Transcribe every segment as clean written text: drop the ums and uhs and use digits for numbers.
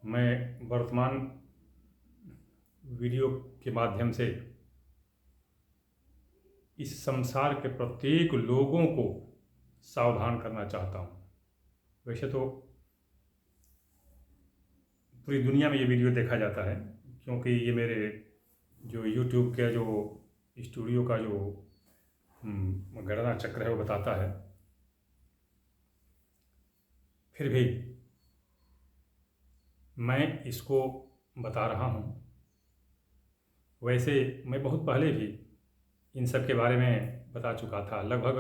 मैं वर्तमान वीडियो के माध्यम से इस संसार के प्रत्येक लोगों को सावधान करना चाहता हूँ। वैसे तो पूरी दुनिया में ये वीडियो देखा जाता है, क्योंकि ये मेरे जो यूट्यूब का जो स्टूडियो का जो गणना चक्र है वो बताता है। फिर भी मैं इसको बता रहा हूँ। वैसे मैं बहुत पहले भी इन सब के बारे में बता चुका था, लगभग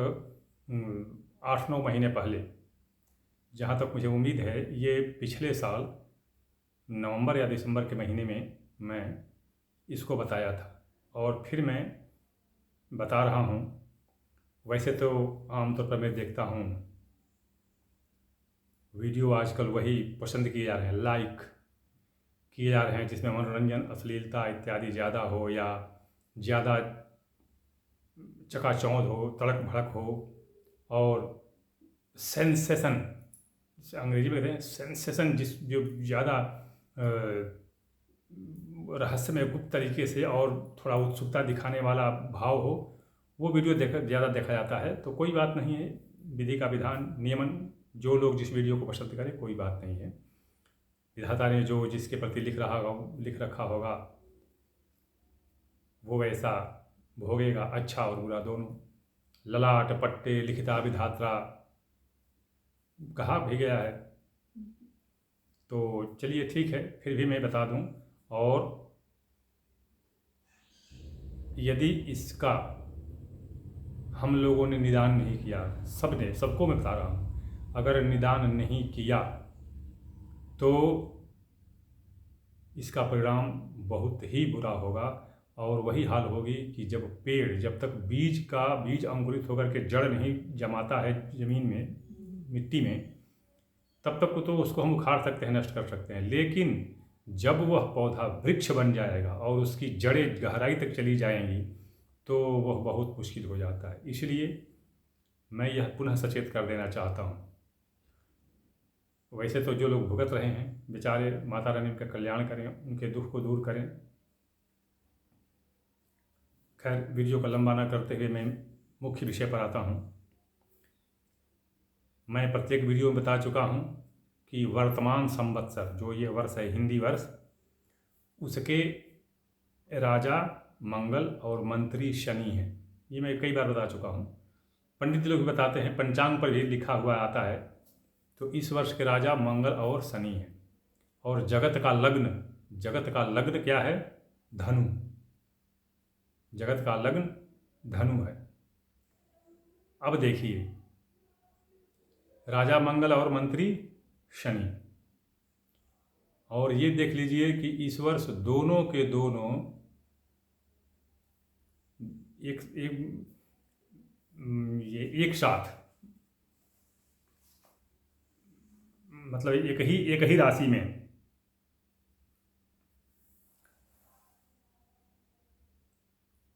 8-9 महीने पहले। जहाँ तक मुझे उम्मीद है, ये पिछले साल नवंबर या दिसंबर के महीने में मैं इसको बताया था, और फिर मैं बता रहा हूँ। वैसे तो आमतौर पर मैं देखता हूँ वीडियो आजकल वही पसंद किए जा रहे हैं, लाइक किए जा रहे हैं, जिसमें मनोरंजन, अश्लीलता इत्यादि ज़्यादा हो, या ज़्यादा चकाचौंध हो, तड़क भड़क हो, और सेंसेशन, जिसे अंग्रेजी में कहते हैं सेंसेशन, जो ज़्यादा रहस्यमय गुप्त तरीके से और थोड़ा उत्सुकता दिखाने वाला भाव हो, वो वीडियो ज़्यादा देखा जाता है। तो कोई बात नहीं है, विधि का विधान, नियमन, जो लोग जिस वीडियो को पसंद करें, कोई बात नहीं है। विधाता ने जो जिसके प्रति लिख रखा होगा, वो वैसा भोगेगा, अच्छा और बुरा दोनों। ललाट पट्टे लिखिता विधात्रा कहा भी गया है। तो चलिए ठीक है, फिर भी मैं बता दूं। और यदि इसका हम लोगों ने निदान नहीं किया, सबको मैं बता रहा हूँ, अगर निदान नहीं किया तो इसका परिणाम बहुत ही बुरा होगा। और वही हाल होगी कि जब तक बीज अंकुरित होकर के जड़ नहीं जमाता है ज़मीन में, मिट्टी में, तब तक तो उसको हम उखाड़ सकते हैं, नष्ट कर सकते हैं। लेकिन जब वह पौधा वृक्ष बन जाएगा और उसकी जड़ें गहराई तक चली जाएंगी, तो वह बहुत मुश्किल हो जाता है। इसलिए मैं यह पुनः सचेत कर देना चाहता हूँ। वैसे तो जो लोग भुगत रहे हैं बेचारे, माता रानी उनका कल्याण करें, उनके दुख को दूर करें। खैर, वीडियो को लंबा ना करते हुए मैं मुख्य विषय पर आता हूँ। मैं प्रत्येक वीडियो में बता चुका हूँ कि वर्तमान संवत्सर, जो ये वर्ष है, हिंदी वर्ष, उसके राजा मंगल और मंत्री शनि हैं। ये मैं कई बार बता चुका हूँ। पंडित लोग भी बताते हैं, पंचांग पर भी लिखा हुआ आता है। तो इस वर्ष के राजा मंगल और शनि हैं। और जगत का लग्न क्या है? धनु। जगत का लग्न धनु है। अब देखिए, राजा मंगल और मंत्री शनि, और ये देख लीजिए कि इस वर्ष दोनों के दोनों एक साथ, मतलब एक ही राशि में,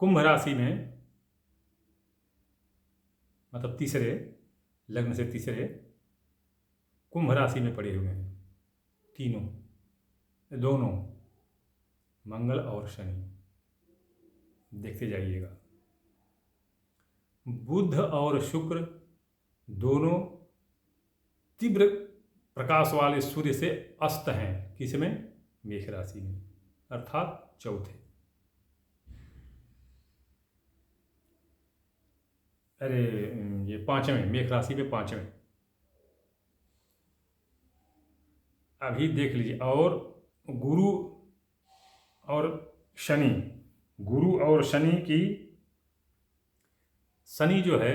कुंभ राशि में, मतलब तीसरे लग्न से तीसरे कुंभ राशि में पड़े हुए हैं दोनों, मंगल और शनि। देखते जाइएगा। बुध और शुक्र दोनों तीव्र प्रकाश वाले सूर्य से अस्त हैं। किसमें? मेष राशि में, अर्थात चौथे। अरे, ये पांचवें, मेष राशि में पांचवें। अभी देख लीजिए। और गुरु और शनि, गुरु और शनि की, शनि जो है,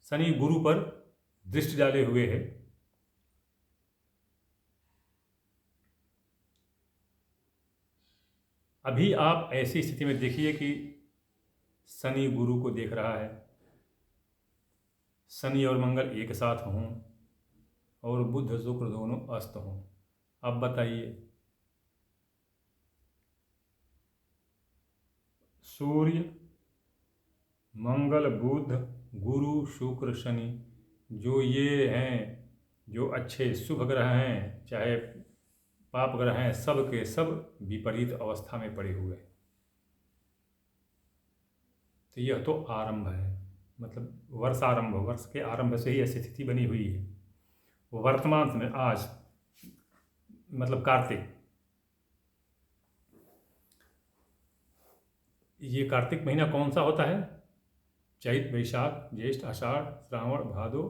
शनि गुरु पर दृष्टि डाले हुए है। अभी आप ऐसी स्थिति में देखिए कि शनि गुरु को देख रहा है, शनि और मंगल एक साथ हों, और बुध शुक्र दोनों अस्त हों। अब बताइए, सूर्य, मंगल, बुध, गुरु, शुक्र, शनि, जो ये हैं, जो अच्छे शुभ ग्रह हैं चाहे पाप ग्रह हैं, सब के सब विपरीत अवस्था में पड़े हुए हैं। तो यह तो आरंभ है, मतलब वर्षारंभ, वर्ष के आरंभ से ही ऐसी स्थिति बनी हुई है। वर्तमान में आज मतलब कार्तिक, ये कार्तिक महीना कौन सा होता है? चैत, वैशाख, ज्येष्ठ, आषाढ़, श्रावण, भादो,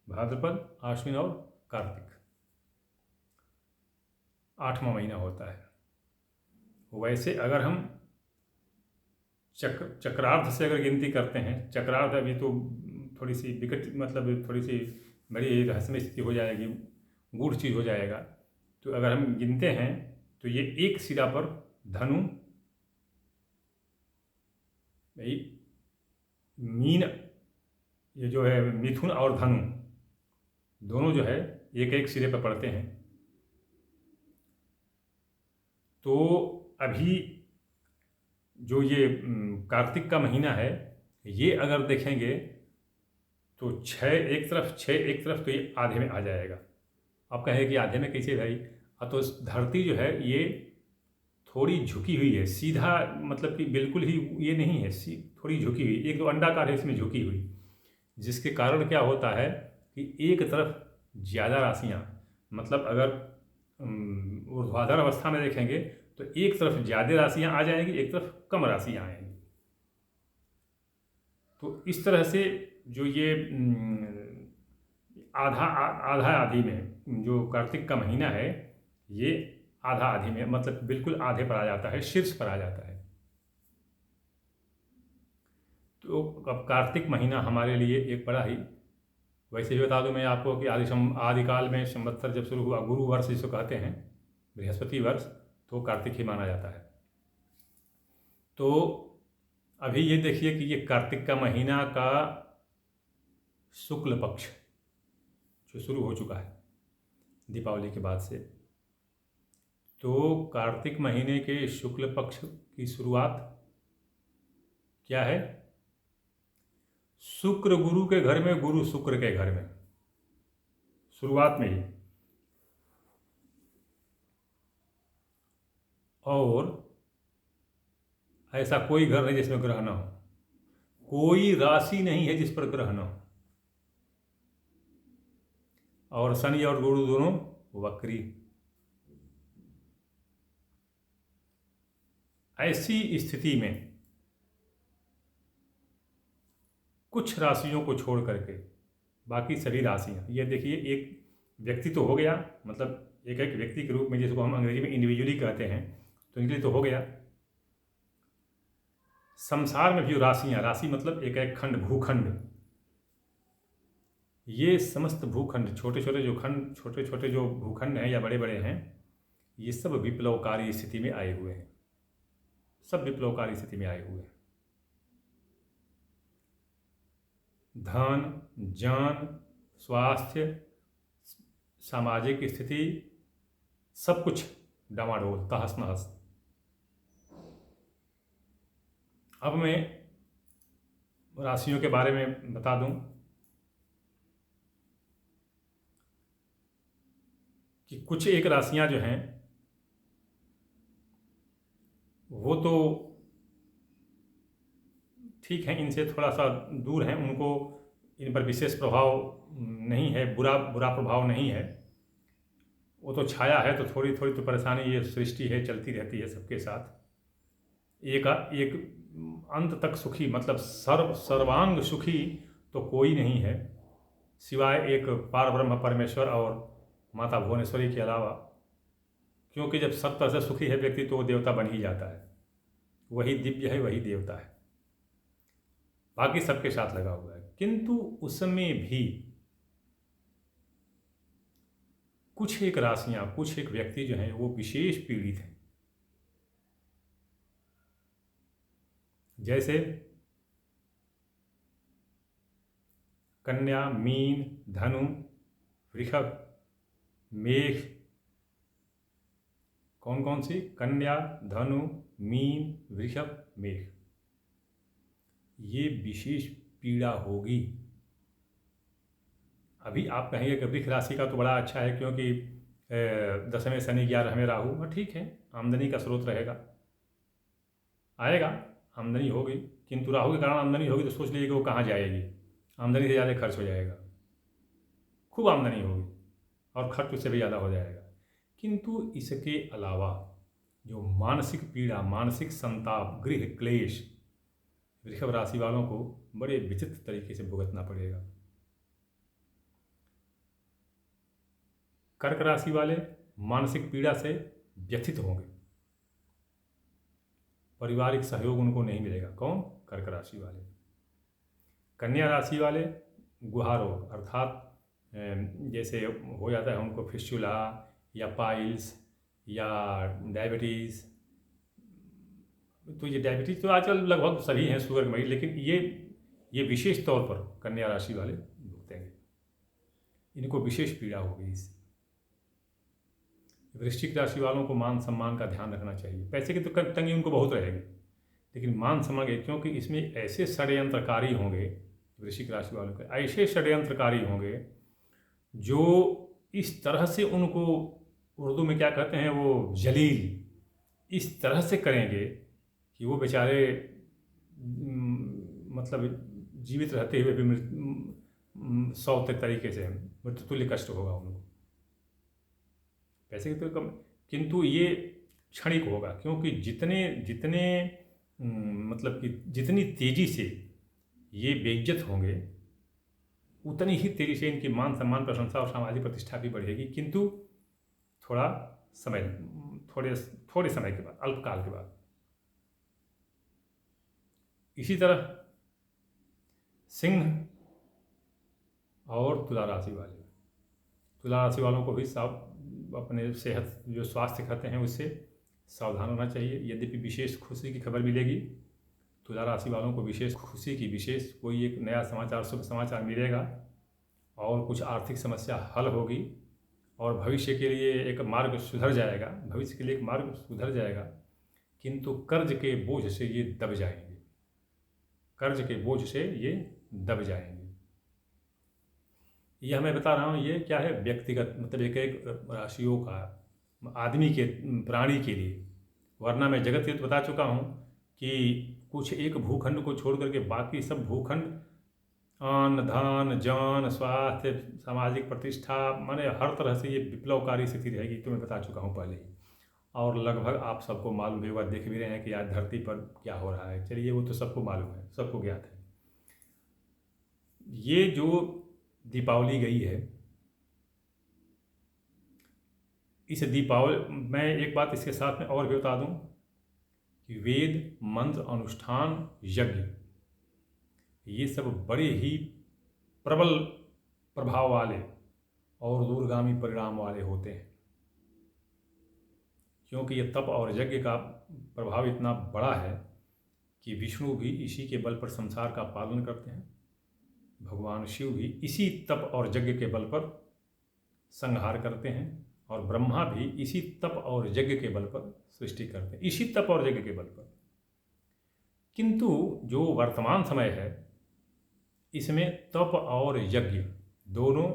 भाद्रपद, आश्विन और कार्तिक, 8वां महीना होता है। वैसे अगर हम चक्रार्ध से अगर गिनती करते हैं, चक्रार्ध अभी तो थोड़ी सी विकट, मतलब थोड़ी सी बड़ी रहस्यमय स्थिति हो जाएगी, गूढ़ चीज़ हो जाएगा। तो अगर हम गिनते हैं तो ये एक सिरा पर धनु, भाई मीन, ये जो है मिथुन और धनु दोनों जो है एक एक सिरे पर पड़ते हैं। तो अभी जो ये कार्तिक का महीना है, ये अगर देखेंगे तो 6 एक तरफ, 6 एक तरफ, तो ये आधे में आ जाएगा। आप कहेंगे कि आधे में कैसे भाई? तो धरती जो है ये थोड़ी झुकी हुई है, सीधा मतलब कि बिल्कुल ही ये नहीं है, थोड़ी झुकी हुई, एक दो अंडाकार है इसमें झुकी हुई, जिसके कारण क्या होता है कि एक तरफ ज़्यादा राशियाँ, मतलब अगर ऊर्ध्वाधर अवस्था में देखेंगे तो एक तरफ ज़्यादा राशियाँ आ जाएंगी, एक तरफ कम राशियाँ आएंगी। तो इस तरह से जो ये आधा आधा आधी में जो कार्तिक का महीना है, ये आधा आधी में, मतलब बिल्कुल आधे पर आ जाता है, शीर्ष पर आ जाता है। तो अब कार्तिक महीना हमारे लिए एक बड़ा ही, वैसे ही बता दूं मैं आपको कि आदिकाल में संवत्सर जब शुरू हुआ, गुरु वर्ष जिसको कहते हैं, बृहस्पति वर्ष, तो कार्तिक ही माना जाता है। तो अभी ये देखिए कि ये कार्तिक का महीना का शुक्ल पक्ष जो शुरू हो चुका है दीपावली के बाद से, तो कार्तिक महीने के शुक्ल पक्ष की शुरुआत क्या है? शुक्र गुरु के घर में, गुरु शुक्र के घर में, शुरुआत में ही। और ऐसा कोई घर नहीं जिसमें ग्रह न हो, कोई राशि नहीं है जिस पर ग्रह न हो, और शनि और गुरु दोनों वक्री। ऐसी स्थिति में कुछ राशियों को छोड़ करके बाकी सभी राशियां, ये देखिए एक व्यक्ति तो हो गया, मतलब एक एक व्यक्ति के रूप में, जिसको हम अंग्रेजी में इंडिविजुअली कहते हैं, तो इनके लिए तो हो गया। संसार में भी राशियां, राशि मतलब एक एक खंड, भूखंड, ये समस्त भूखंड, छोटे छोटे जो खंड, छोटे छोटे जो भूखंड हैं या बड़े बड़े हैं, ये सब विप्लवकारी स्थिति में आए हुए हैं, सब विप्लवकारी स्थिति में आए हुए हैं। धन, जन, स्वास्थ्य, सामाजिक स्थिति, सब कुछ डामाडोल, तहस नहस। अब मैं राशियों के बारे में बता दूं कि कुछ एक राशियां जो हैं वो तो ठीक है, इनसे थोड़ा सा दूर हैं, उनको इन पर विशेष प्रभाव नहीं है, बुरा प्रभाव नहीं है, वो तो छाया है, तो थोड़ी थोड़ी तो परेशानी ये सृष्टि है, चलती रहती है सबके साथ। एक अंत तक सुखी, मतलब सर्वांग सुखी तो कोई नहीं है सिवाय एक पारब्रह्म परमेश्वर और माता भुवनेश्वरी के अलावा, क्योंकि जब सब तरह से सुखी है व्यक्ति तो वो देवता बन ही जाता है, वही दिव्य है, वही देवता है, बाकी सबके साथ लगा हुआ है। किंतु उसमें भी कुछ एक राशियां, कुछ एक व्यक्ति जो हैं वो विशेष पीड़ित हैं। जैसे कन्या, मीन, धनु, वृषभ, मेष। कौन कौन सी? कन्या, धनु, मीन, वृषभ, मेष। ये विशेष पीड़ा होगी अभी आप कहेंगे कि वृक्ष राशि का तो बड़ा अच्छा है, क्योंकि 10वें शनि 11वें राहु, हाँ ठीक है, आमदनी का स्रोत रहेगा, आएगा, आमदनी होगी। किंतु राहु के कारण आमदनी होगी तो सोच लीजिए कि वो कहाँ जाएगी, आमदनी से ज़्यादा खर्च हो जाएगा, खूब आमदनी होगी और खर्च उससे भी ज़्यादा हो जाएगा। किंतु इसके अलावा जो मानसिक पीड़ा, मानसिक संताप, गृह क्लेश वृषभ राशि वालों को बड़े विचित्र तरीके से भुगतना पड़ेगा। कर्क राशि वाले मानसिक पीड़ा से व्यथित होंगे, पारिवारिक सहयोग उनको नहीं मिलेगा। कौन? कर्क राशि वाले। कन्या राशि वाले गुहा रोग अर्थात जैसे हो जाता है उनको फिस्टुला या पाइल्स या डायबिटीज़, तो ये डायबिटीज़ तो आजकल लगभग सभी हैं, शुगर मरीज, लेकिन ये विशेष तौर पर कन्या राशि वाले भुगतेंगे, इनको विशेष पीड़ा होगी इससे। वृश्चिक राशि वालों को मान सम्मान का ध्यान रखना चाहिए। पैसे की तो तंगी उनको बहुत रहेगी, लेकिन मान सम्मान, क्योंकि इसमें ऐसे षड्यंत्रकारी होंगे, वृश्चिक राशि वालों के ऐसे षड्यंत्रकारी होंगे जो इस तरह से उनको, उर्दू में क्या कहते हैं वो, जलील, इस तरह से करेंगे कि वो बेचारे मतलब जीवित रहते हुए भी सौ तरीके से मृत्युतुल्य कष्ट होगा उनको। पैसे की तो कम, किंतु ये क्षणिक होगा, क्योंकि जितने मतलब कि जितनी तेजी से ये बेइज्जत होंगे उतनी ही तेजी से इनकी मान सम्मान, प्रशंसा और सामाजिक प्रतिष्ठा भी बढ़ेगी, किंतु थोड़ा समय, थोड़े समय के बाद, अल्पकाल के बाद। इसी तरह सिंह और तुला राशि वाले, तुला राशि वालों को भी अपने सेहत, जो स्वास्थ्य कहते हैं, उससे सावधान होना चाहिए। यद्यपि विशेष खुशी की खबर मिलेगी, तुला राशि वालों को विशेष खुशी की, विशेष कोई एक नया समाचार, शुभ समाचार मिलेगा और कुछ आर्थिक समस्या हल होगी और भविष्य के लिए एक मार्ग सुधर जाएगा, भविष्य के लिए एक मार्ग सुधर जाएगा। किंतु कर्ज के बोझ से ये दब जाएंगे, कर्ज के बोझ से ये दब जाएंगे। यह मैं बता रहा हूँ, ये क्या है, व्यक्तिगत, मतलब एक राशियों का, आदमी के, प्राणी के लिए। वरना मैं जगत हित बता चुका हूँ कि कुछ एक भूखंड को छोड़ करके बाकी सब भूखंड, अन्न, धन, जन, स्वास्थ्य, सामाजिक प्रतिष्ठा, माने हर तरह से ये विप्लवकारी स्थिति रहेगी, तो मैं बता चुका हूँ पहले ही। और लगभग आप सबको मालूम भी होगा, देख भी रहे हैं कि आज धरती पर क्या हो रहा है। चलिए, वो तो सबको मालूम है, सबको ज्ञात है। ये जो दीपावली गई है, इस दीपावली, मैं एक बात इसके साथ में और भी बता दूं कि वेद, मंत्र, अनुष्ठान, यज्ञ, ये सब बड़े ही प्रबल प्रभाव वाले और दूरगामी परिणाम वाले होते हैं, क्योंकि ये तप और यज्ञ का प्रभाव इतना बड़ा है कि विष्णु भी इसी के बल पर संसार का पालन करते हैं, भगवान शिव भी इसी तप और यज्ञ के बल पर संहार करते हैं, और ब्रह्मा भी इसी तप और यज्ञ के बल पर सृष्टि करते हैं, इसी तप और यज्ञ के बल पर। किंतु जो वर्तमान समय है, इसमें तप और यज्ञ दोनों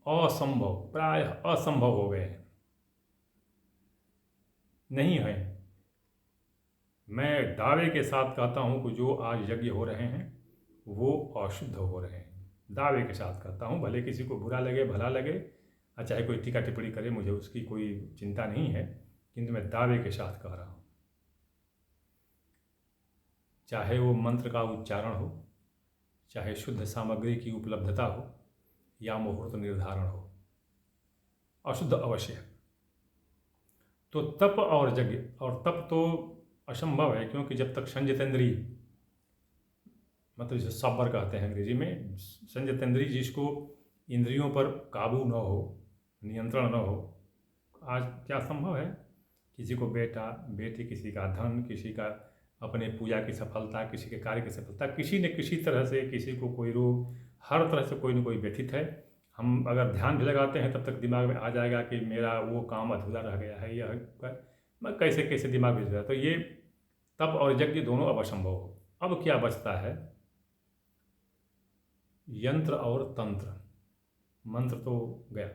असंभव, प्रायः असंभव हो गए हैं, नहीं है। मैं दावे के साथ कहता हूं कि जो आज यज्ञ हो रहे हैं वो अशुद्ध हो रहे हैं, दावे के साथ कहता हूं। भले किसी को बुरा लगे, भला लगे, चाहे कोई टीका टिप्पणी करे, मुझे उसकी कोई चिंता नहीं है, किंतु मैं दावे के साथ कह रहा हूं। चाहे वो मंत्र का उच्चारण हो, चाहे शुद्ध सामग्री की उपलब्धता हो, या मुहूर्त निर्धारण हो, अशुद्ध अवश्य है। तो तप और यज्ञ, और तप तो असंभव है, क्योंकि जब तक संयतेंद्रिय, मतलब जिसे सब्र कहते हैं अंग्रेजी में, संयतेंद्रिय, जिसको इंद्रियों पर काबू न हो, नियंत्रण न हो, आज क्या संभव है, किसी को बेटा, बेटी, किसी का धन, किसी का अपने पूजा की सफलता, किसी के कार्य की सफलता, किसी न किसी तरह से, किसी को कोई रोग, हर तरह से कोई न कोई व्यथित है। हम अगर ध्यान भी लगाते हैं तब तक दिमाग में आ जाएगा कि मेरा वो काम अधूरा रह गया है, यह मैं कैसे कैसे दिमाग भेज रहा है। तो ये तप और यज्ञ दोनों अब असंभव हो। अब क्या बचता है, यंत्र और तंत्र। मंत्र तो गया,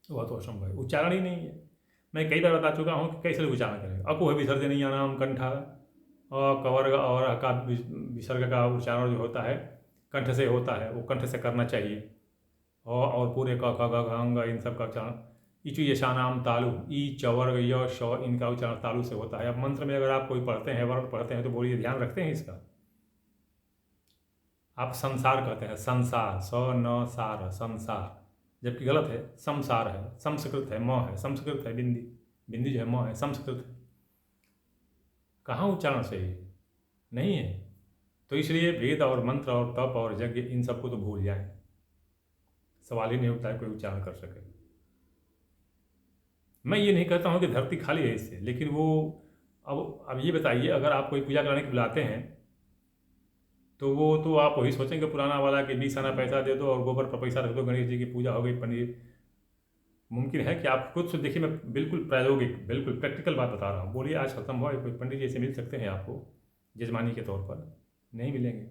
वह तो असंभव है, उच्चारण ही नहीं है। मैं कई बार बता चुका हूँ कि कैसे लोग उच्चारण करेंगे। अकुह विसर्जनीयानाम कंठा, कवर्ग और का विसर्ग का उच्चारण जो होता है कंठ से होता है, वो कंठ से करना चाहिए। और पूरे क ख ग घ ङ इन सब का उच्चारण, इचु यशानाम तालु, ई चवर्ग य श, इनका उच्चारण तालु से होता है। अब मंत्र में अगर आप कोई पढ़ते हैं, वर्ण पढ़ते हैं, तो बोलिए ध्यान रखते हैं इसका। आप संसार कहते हैं, संसार, स न सार, संसार, जबकि गलत है, संसार है, संस्कृत है, म है, संस्कृत है, बिंदी, बिंदी जो है म है, संस्कृत है। कहाँ उच्चारण सही है? नहीं है। तो इसलिए वेद और मंत्र और तप और यज्ञ इन सबको तो भूल जाएं, सवाल ही नहीं उठता है कोई उच्चारण कर सके। मैं ये नहीं कहता हूँ कि धरती खाली है इससे, लेकिन वो अब ये बताइए, अगर आप कोई पूजा कराने के बुलाते हैं तो वो तो आप वही सोचेंगे पुराना वाला कि 20 आना पैसा दे दो और गोबर पर पैसा रख दो, गणेश जी की पूजा हो गई, पनीर। मुमकिन है कि आप खुद से देखिए, मैं बिल्कुल प्रायोगिक, बिल्कुल प्रैक्टिकल बात बता रहा हूँ। बोलिए आज संभव है कोई पंडित जी ऐसे मिल सकते हैं आपको जजमानी के तौर पर? नहीं मिलेंगे।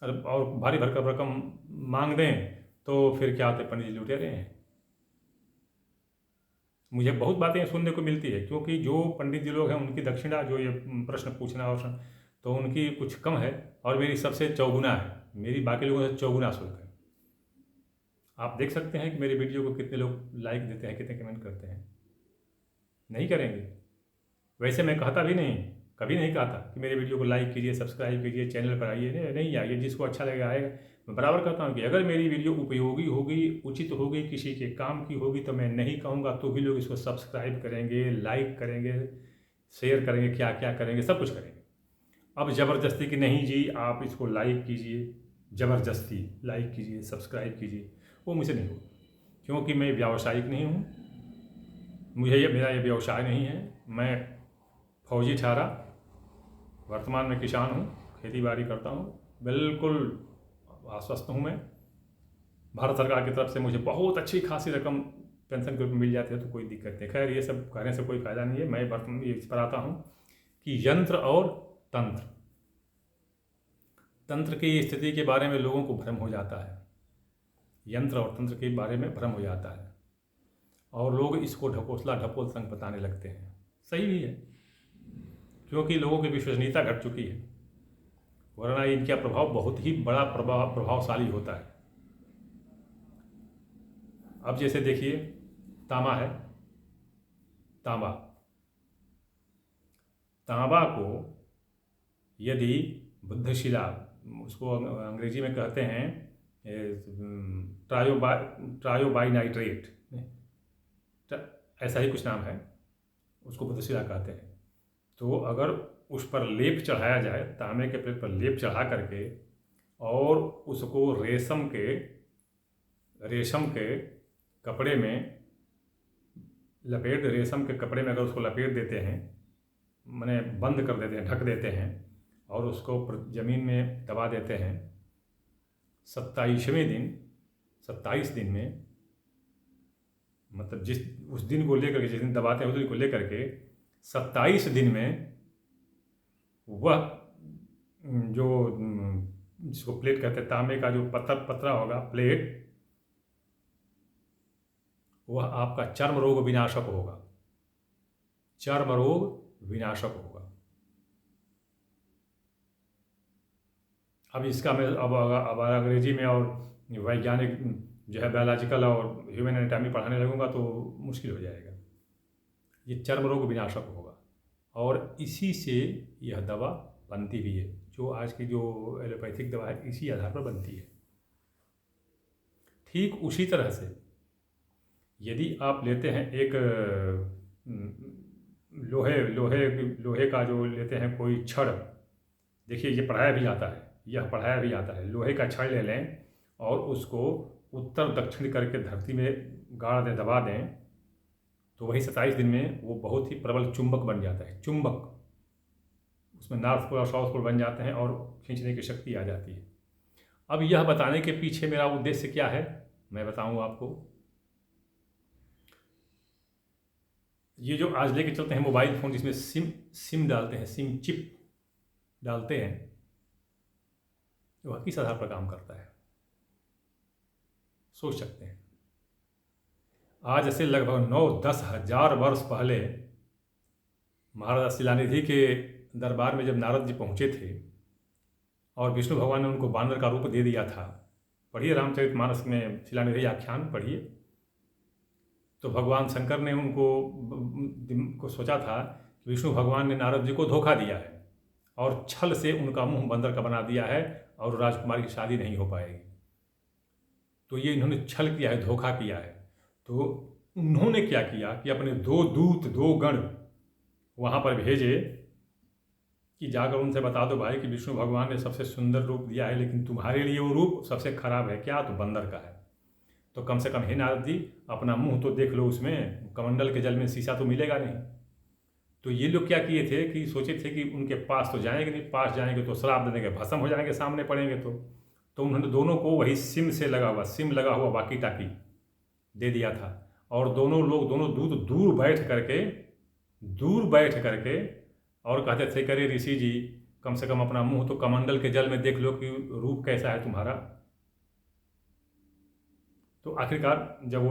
और भारी भरकम रकम मांग दें तो फिर क्या होते, पंडित जी लुटेरे हैं। मुझे बहुत बातें सुनने को मिलती है, क्योंकि जो पंडित जी लोग हैं उनकी दक्षिणा, जो ये प्रश्न पूछना और तो उनकी कुछ कम है और मेरी सबसे चौगुना है, मेरी बाकी लोगों से चौगुना शुल्क है। आप देख सकते हैं कि मेरे वीडियो को कितने लोग लाइक देते हैं, कितने कमेंट करते हैं। नहीं करेंगे। वैसे मैं कहता भी नहीं, कभी नहीं कहता कि मेरे वीडियो को लाइक कीजिए, सब्सक्राइब कीजिए, चैनल पर आइए, नहीं आइए, जिसको अच्छा लगेगा आएगा। मैं बराबर कहता हूँ कि अगर मेरी वीडियो उपयोगी होगी, उचित होगी, किसी के काम की होगी, तो मैं नहीं कहूँगा तो भी लोग इसको सब्सक्राइब करेंगे, लाइक करेंगे, शेयर करेंगे, क्या क्या करेंगे, सब कुछ करेंगे। अब ज़बरदस्ती कि नहीं जी आप इसको लाइक कीजिए, ज़बरदस्ती लाइक कीजिए, सब्सक्राइब कीजिए, वो मुझसे नहीं होगा, क्योंकि मैं व्यावसायिक नहीं हूँ। मेरा ये व्यवसाय नहीं है। मैं फौजी ठहरा, वर्तमान में किसान हूँ, खेती बाड़ी करता हूँ, बिल्कुल आश्वस्त हूँ मैं। भारत सरकार की तरफ से मुझे बहुत अच्छी खासी रकम पेंशन के रूप में मिल जाती है, तो कोई दिक्कत नहीं। खैर ये सब कहने से कोई फ़ायदा नहीं है। मैं वर्तमान इस पर आता हूँ कि यंत्र और तंत्र, तंत्र की स्थिति के बारे में लोगों को भ्रम हो जाता है, यंत्र और तंत्र के बारे में भ्रम हो जाता है, और लोग इसको ढकोसला ढपोल संग बताने लगते हैं। सही भी है, क्योंकि लोगों की विश्वसनीयता घट चुकी है, वरना इनका प्रभाव बहुत ही बड़ा प्रभावशाली होता है। अब जैसे देखिए, तांबा है, तांबा, तांबा को यदि बुद्धशिला, उसको अंग्रेजी में कहते हैं ट्रायोबाइनाइट्रेट, ऐसा ही कुछ नाम है, उसको बुद्धशिला कहते हैं। तो अगर उस पर लेप चढ़ाया जाए, तांबे के प्लेट पर लेप चढ़ा करके, और उसको रेशम के कपड़े में लपेट, रेशम के कपड़े में अगर उसको लपेट देते हैं, माने बंद कर देते हैं, ढक देते हैं, और उसको ज़मीन में दबा देते हैं, 27 दिन में, मतलब उस दिन को लेकर के, जिस दिन दबाते हैं उस दिन को लेकर के 27 दिन में वह जो जिसको प्लेट कहते हैं, तांबे का जो पतरा होगा प्लेट, वह आपका चर्म रोग विनाशक होगा, चर्म रोग विनाशक होगा। अब इसका मैं अब अंग्रेजी में और वैज्ञानिक जो है बायोलॉजिकल और ह्यूमन एनाटॉमी पढ़ाने लगूंगा तो मुश्किल हो जाएगा। ये चर्म रोग विनाशक होगा, और इसी से यह दवा बनती भी है, जो आज की जो एलोपैथिक दवा है इसी आधार पर बनती है। ठीक उसी तरह से यदि आप लेते हैं एक लोहे का जो लेते हैं कोई छड़, देखिए ये पढ़ाया भी जाता है, यह पढ़ाया भी जाता है, लोहे का छड़ ले लें और उसको उत्तर दक्षिण करके धरती में गाड़ दें, दबा दें, तो वही 27 दिन में वो बहुत ही प्रबल चुंबक बन जाता है। चुंबक, उसमें नॉर्थ पोल और साउथ पोल बन जाते हैं और खींचने की शक्ति आ जाती है। अब यह बताने के पीछे मेरा उद्देश्य क्या है, मैं बताऊँ आपको। ये जो आज लेके चलते हैं मोबाइल फ़ोन, जिसमें सिम डालते हैं, सिम चिप डालते हैं, वह किस आधार पर काम करता है? सोच सकते हैं। आज से लगभग 9-10 हजार वर्ष पहले महाराजा शिलानिधि के दरबार में जब नारद जी पहुँचे थे और विष्णु भगवान ने उनको बानर का रूप दे दिया था, पढ़िए रामचरितमानस में शिलानिधि आख्यान पढ़िए, तो भगवान शंकर ने उनको सोचा था कि विष्णु भगवान ने नारद जी को धोखा दिया है और छल से उनका मुंह बंदर का बना दिया है और राजकुमारी की शादी नहीं हो पाएगी। तो ये इन्होंने छल किया है, धोखा किया है। तो उन्होंने क्या किया कि अपने 2 दूत 2 गण वहाँ पर भेजे कि जाकर उनसे बता दो भाई कि विष्णु भगवान ने सबसे सुंदर रूप दिया है, लेकिन तुम्हारे लिए वो रूप सबसे खराब है। क्या? तो बंदर का है। तो कम से कम हे नारद जी, अपना मुंह तो देख लो, उसमें कमंडल के जल में शीशा तो मिलेगा नहीं। तो ये लोग क्या किए थे कि सोचे थे कि उनके पास तो जाएंगे नहीं, पास जाएंगे तो श्राप देने के भस्म हो जाएंगे, सामने पड़ेंगे। तो उन्होंने दोनों को वही सिम लगा हुआ वाकी टाकी दे दिया था और दोनों दूत दूर बैठ करके और कहते थे, करे ऋषि जी, कम से कम अपना मुंह तो कमंडल के जल में देख लो कि रूप कैसा है तुम्हारा। तो आखिरकार जब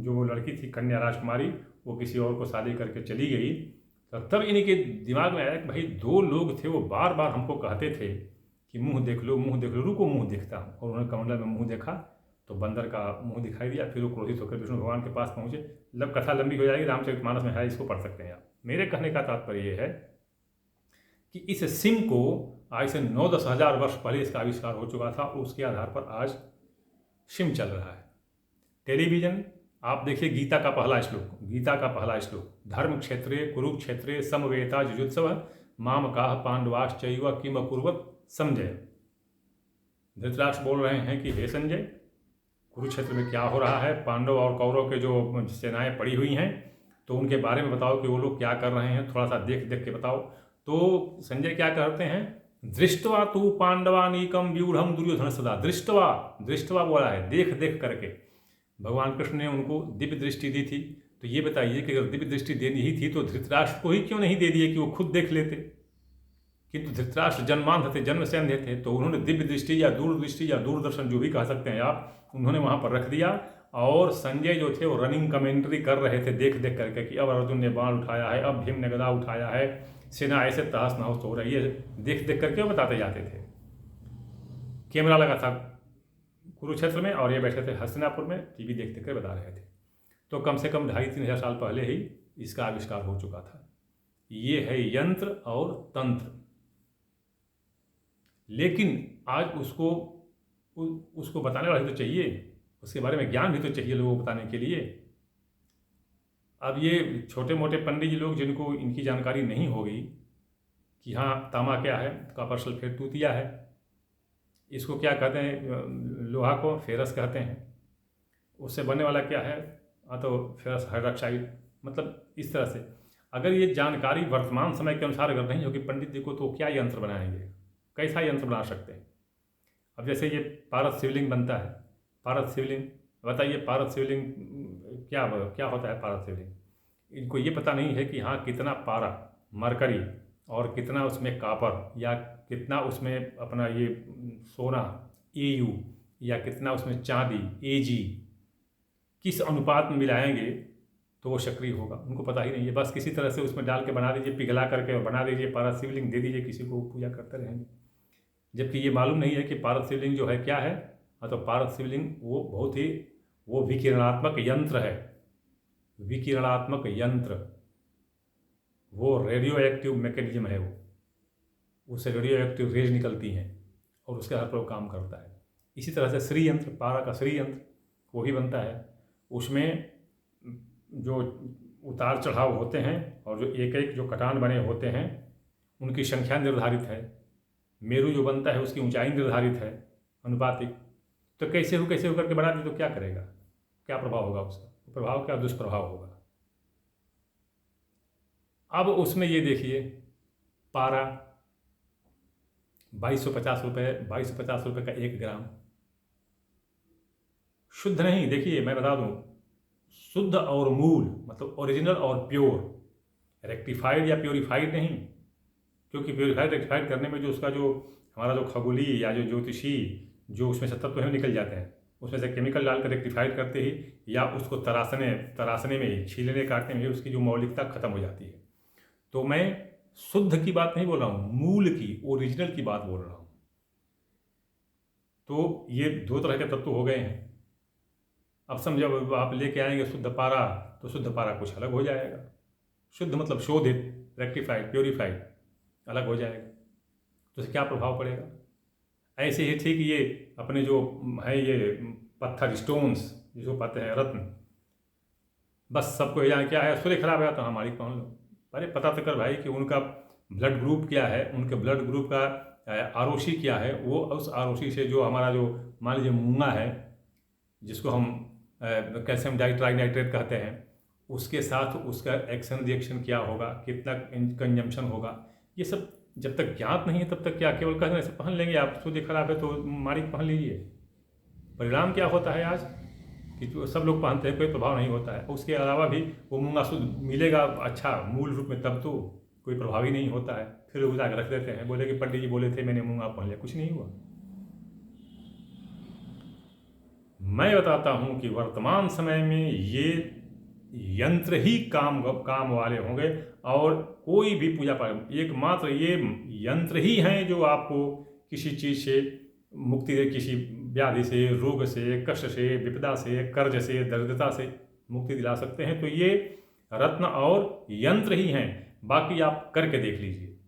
वो लड़की थी कन्या राजकुमारी, वो किसी और को शादी करके चली गई, तो तब इनके दिमाग में आया कि भाई 2 लोग थे, वो बार बार हमको कहते थे कि मुंह देख लो, रुको मुंह देखता हूँ। और उन्होंने कमंडल में मुंह देखा तो बंदर का मुंह दिखाई दिया। फिर वो क्रोधित होकर विष्णु भगवान के पास पहुँचे। कथा लंबी हो जाएगी, रामचरितमानस में है, इसको पढ़ सकते हैं आप। मेरे कहने का तात्पर्य ये है कि इस सिम को आज से 9-10 हजार वर्ष पहले इसका आविष्कार हो चुका था और उसके आधार पर आज सिम चल रहा है। टेलीविज़न आप देखिए, गीता का पहला श्लोक, धर्म क्षेत्रे कुरुक्षेत्रे समवेता जुजुत्सव मामकाः पांडवाश्चैव किम अकुर्वत संजय। धृतराष्ट्र बोल रहे हैं कि हे संजय, कुरुक्षेत्र में क्या हो रहा है, पांडव और कौरव के जो सेनाएं पड़ी हुई हैं, तो उनके बारे में बताओ कि वो लोग क्या कर रहे हैं, थोड़ा सा देख के बताओ। तो संजय क्या करते हैं, दृष्टवा तू पांडवानीकम व्यूढ़म दुर्योधन सदा। दृष्टवा बोला है, देख करके। भगवान कृष्ण ने उनको दिव्य दृष्टि दी थी। तो ये बताइए कि अगर दिव्य दृष्टि देनी ही थी तो धृतराष्ट्र को ही क्यों नहीं दे दिए कि वो खुद देख लेते। किंतु धृतराष्ट्र जन्मांध थे, जन्म से अंधे थे, तो उन्होंने दिव्य दृष्टि या दूरदृष्टि या दूरदर्शन जो भी कह सकते हैं आप, उन्होंने वहाँ पर रख दिया। और संजय जो थे वो रनिंग कमेंट्री कर रहे थे देख करके कि अब अर्जुन ने बाण उठाया है, अब भीम ने गदा उठाया है, सेना ऐसे तहस नहस हो रही है, देख करके वो बताते जाते थे। कैमरा लगा था कुरुक्षेत्र में और ये बैठे थे हस्तिनापुर में, टीवी देखते कर बता रहे थे। तो कम से कम 2,500-3 हजार साल पहले ही इसका आविष्कार हो चुका था। ये है यंत्र और तंत्र। लेकिन आज उसको बताने वाले तो चाहिए, उसके बारे में ज्ञान भी तो चाहिए लोगों को बताने के लिए। अब ये छोटे मोटे पंडित जी लोग जिनको इनकी जानकारी नहीं होगी कि हाँ तांबा क्या है, कॉपर सल्फेट तूतिया है, इसको क्या कहते हैं, लोहा को फेरस कहते हैं, उससे बनने वाला क्या है, तो फेरस हाइड्रोक्साइड, मतलब इस तरह से। अगर ये जानकारी वर्तमान समय के अनुसार अगर नहीं होगी पंडित जी को, तो क्या यंत्र बनाएंगे, कैसा यंत्र बना सकते हैं। अब जैसे ये पारस शिवलिंग बनता है, पारस शिवलिंग, बताइए पारस शिवलिंग क्या होता है। पारस शिवलिंग, इनको ये पता नहीं है कि हाँ कितना पारा मरकरी और कितना उसमें कापर या कितना उसमें अपना ये सोना Au या कितना उसमें चांदी Ag, किस अनुपात में मिलाएंगे तो वो सक्रिय होगा, उनको पता ही नहीं है। बस किसी तरह से उसमें डाल के बना दीजिए, पिघला करके और बना दीजिए पारस शिवलिंग, दे दीजिए किसी को, पूजा करते रहेंगे। जबकि ये मालूम नहीं है कि पारस शिवलिंग जो है क्या है। तो पारस शिवलिंग वो बहुत ही विकिरणात्मक यंत्र है, विकिरणात्मक यंत्र, वो रेडियो एक्टिव मैकेनिज्म है, वो उससे रेडियो एक्टिव रेज निकलती हैं और उसके आधार पर वो काम करता है। इसी तरह से श्री यंत्र, पारा का श्री यंत्र वो भी बनता है। उसमें जो उतार चढ़ाव होते हैं और जो एक जो कटान बने होते हैं उनकी संख्या निर्धारित है। मेरू जो बनता है उसकी ऊंचाई निर्धारित है, अनुपातिक। तो कैसे हो करके बना दी तो क्या करेगा, क्या प्रभाव होगा उसका, प्रभाव क्या दुष्प्रभाव होगा। अब उसमें ये देखिए, पारा 2250 रुपये का 1 ग्राम, शुद्ध नहीं। देखिए मैं बता दूं, शुद्ध और मूल मतलब ओरिजिनल और प्योर, रेक्टिफाइड या प्योरीफाइड नहीं, क्योंकि प्योरीफाइड रेक्टिफाइड करने में जो उसका जो हमारा जो खगोलीय या जो ज्योतिषी जो उसमें से तत्व है निकल जाते हैं, उसमें से केमिकल डाल कर रेक्टिफाइड करते ही या उसको तराशने में ही, छीलने काटने में ही उसकी जो मौलिकता खत्म हो जाती है। तो मैं शुद्ध की बात नहीं बोल रहा हूँ, मूल की, ओरिजिनल की बात बोल रहा हूँ। तो ये दो तरह के तत्व हो गए हैं। अब समझो आप लेके आएंगे शुद्ध पारा, तो शुद्ध पारा कुछ अलग हो जाएगा। शुद्ध मतलब शोधित, रेक्टिफाइड, प्योरीफाइड अलग हो जाएगा। तो इससे क्या प्रभाव पड़ेगा? ऐसे ही ठीक ये अपने जो है ये पत्थर, स्टोन्स जिसको कहते हैं रत्न, बस सबको ये जान क्या है, सूर्य खराब है तो हमारी पहन लो। अरे पता तो कर भाई कि उनका ब्लड ग्रुप क्या है, उनके ब्लड ग्रुप का आरओसी क्या है, वो उस आरओसी से जो हमारा जो मान लीजिए मूंगा है, जिसको हम कैल्शियम ट्राइनाइट्रेट कहते हैं, उसके साथ उसका एक्शन रिएक्शन क्या होगा, कितना कंजम्पशन होगा, ये सब जब तक ज्ञात नहीं है तब तक क्या केवल कहने से पहन लेंगे आप, सूर्य खराब है तो मालिक पहन लीजिए। परिणाम क्या होता है आज कि जो सब लोग पहनते हैं, कोई प्रभाव नहीं होता है। उसके अलावा भी वो मूंगा शुद्ध मिलेगा अच्छा मूल रूप में, तब तो कोई प्रभाव ही नहीं होता है। फिर उठा के रख देते हैं, बोले कि पंडित जी बोले थे मैंने मूंगा पहन लिया, कुछ नहीं हुआ। मैं बताता हूँ कि वर्तमान समय में ये यंत्र ही काम वाले होंगे, और कोई भी पूजा पाठ एकमात्र ये यंत्र ही हैं जो आपको किसी चीज़ से मुक्ति दे, किसी व्याधि से, रोग से, कष्ट से, विपदा से, कर्ज से, दरिद्रता से मुक्ति दिला सकते हैं। तो ये रत्न और यंत्र ही हैं। बाकी आप करके देख लीजिए,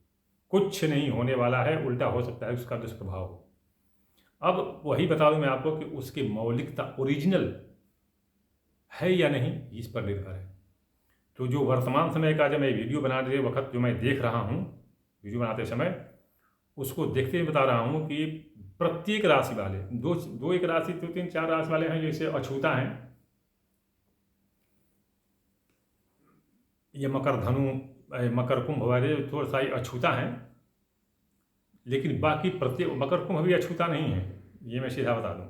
कुछ नहीं होने वाला है, उल्टा हो सकता है उसका दुष्प्रभाव हो। अब वही बता दूं मैं आपको कि उसकी मौलिकता ओरिजिनल है या नहीं, इस पर निर्भर है। तो जो वर्तमान समय का जब मैं वीडियो बनाते वक्त जो मैं देख रहा हूँ, वीडियो बनाते समय उसको देखते हुए बता रहा हूँ कि प्रत्येक राशि वाले, दो एक राशि, दो तीन चार राशि वाले हैं, जैसे अछूता हैं, ये मकर धनु, मकर कुंभ वाले थोड़ा सा अछूता हैं, लेकिन बाकी प्रत्येक मकर कुंभ भी अछूता नहीं है, ये मैं सीधा बता दूं,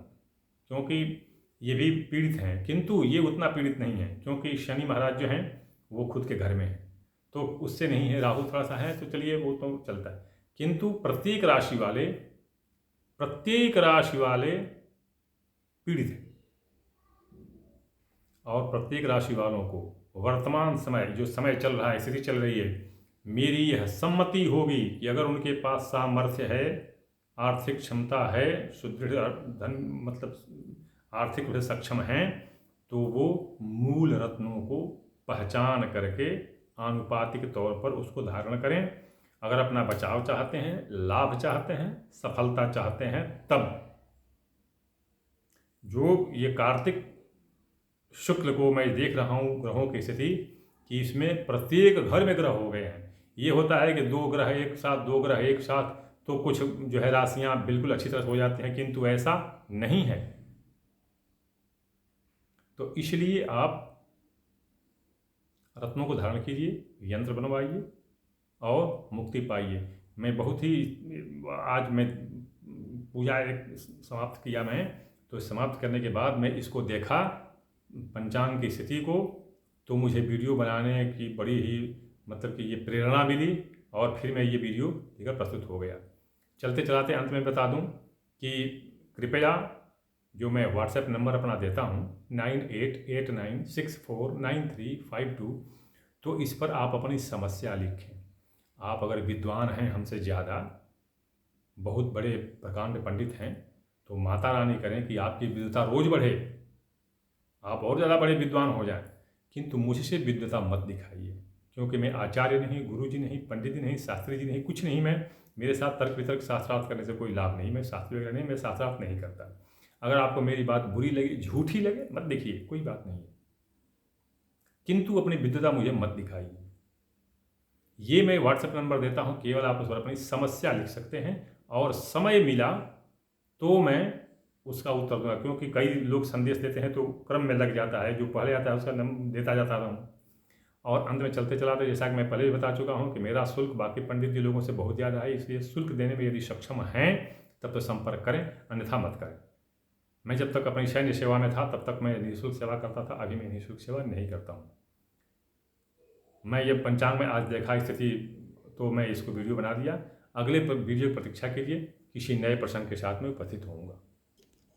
क्योंकि ये भी पीड़ित हैं, किंतु ये उतना पीड़ित नहीं है, क्योंकि शनि महाराज जो हैं वो खुद के घर में है, तो उससे नहीं है। राहु थोड़ा सा है, तो चलिए वो तो चलता है, किंतु प्रत्येक राशि वाले पीड़ित हैं। और प्रत्येक राशि वालों को वर्तमान समय, जो समय चल रहा है, स्थिति चल रही है, मेरी यह सम्मति होगी कि अगर उनके पास सामर्थ्य है, आर्थिक क्षमता है, सुदृढ़ धन मतलब आर्थिक रूप से सक्षम हैं, तो वो मूल रत्नों को पहचान करके आनुपातिक तौर पर उसको धारण करें। अगर अपना बचाव चाहते हैं, लाभ चाहते हैं, सफलता चाहते हैं, तब जो ये कार्तिक शुक्ल को मैं देख रहा हूँ ग्रहों की स्थिति कि इसमें प्रत्येक घर में ग्रह हो गए हैं। ये होता है कि दो ग्रह एक साथ तो कुछ जो है राशियां बिल्कुल अच्छी तरह से हो जाती हैं, किंतु ऐसा नहीं है। तो इसलिए आप रत्नों को धारण कीजिए, यंत्र बनवाइए और मुक्ति पाइए। मैं बहुत ही आज मैं पूजा एक समाप्त किया मैं, तो समाप्त करने के बाद मैं इसको देखा पंचांग की स्थिति को, तो मुझे वीडियो बनाने की बड़ी ही मतलब कि ये प्रेरणा मिली, और फिर मैं ये वीडियो लेकर प्रस्तुत हो गया। चलते चलाते अंत में बता दूं कि कृपया जो मैं व्हाट्सएप नंबर अपना देता हूं 9889649352, तो इस पर आप अपनी समस्या लिखें। आप अगर विद्वान हैं हमसे ज़्यादा, बहुत बड़े प्रकांड पंडित हैं, तो माता रानी करें कि आपकी विद्वता रोज बढ़े, आप और ज़्यादा बड़े विद्वान हो जाएं, किंतु मुझसे विद्वता मत दिखाइए, क्योंकि मैं आचार्य नहीं, गुरु जी नहीं, पंडित जी नहीं, शास्त्री जी नहीं, कुछ नहीं। मैं मेरे साथ तर्क वितर्क शास्त्रार्थ करने से कोई लाभ नहीं, मैं शास्त्री वगैरह नहीं, मैं शास्त्रार्थ नहीं करता। अगर आपको मेरी बात बुरी लगे, झूठी लगे, मत देखिए, कोई बात नहीं है, किंतु अपनी विद्वता मुझे मत दिखाइए। ये मैं व्हाट्सएप नंबर देता हूँ, केवल आप उस पर अपनी समस्या लिख सकते हैं, और समय मिला तो मैं उसका उत्तर दूंगा, क्योंकि कई लोग संदेश देते हैं तो क्रम में लग जाता है, जो पहले आता है उसका नंबर देता जाता हूँ। और अंत में चलते चलाते, जैसा कि मैं पहले भी बता चुका हूँ कि मेरा शुल्क बाकी पंडित जी लोगों से बहुत ज़्यादा है, इसलिए शुल्क देने में यदि सक्षम हैं तब तो संपर्क करें, अन्यथा मत करें। मैं जब तक अपनी सैन्य सेवा में था तब तक मैं निःशुल्क सेवा करता था, अभी मैं निःशुल्क सेवा नहीं करता हूँ। मैं ये पंचांग में आज देखा स्थिति, तो मैं इसको वीडियो बना दिया। अगले वीडियो की प्रतीक्षा कीजिए, किसी नए प्रसंग के साथ में उपस्थित होऊंगा।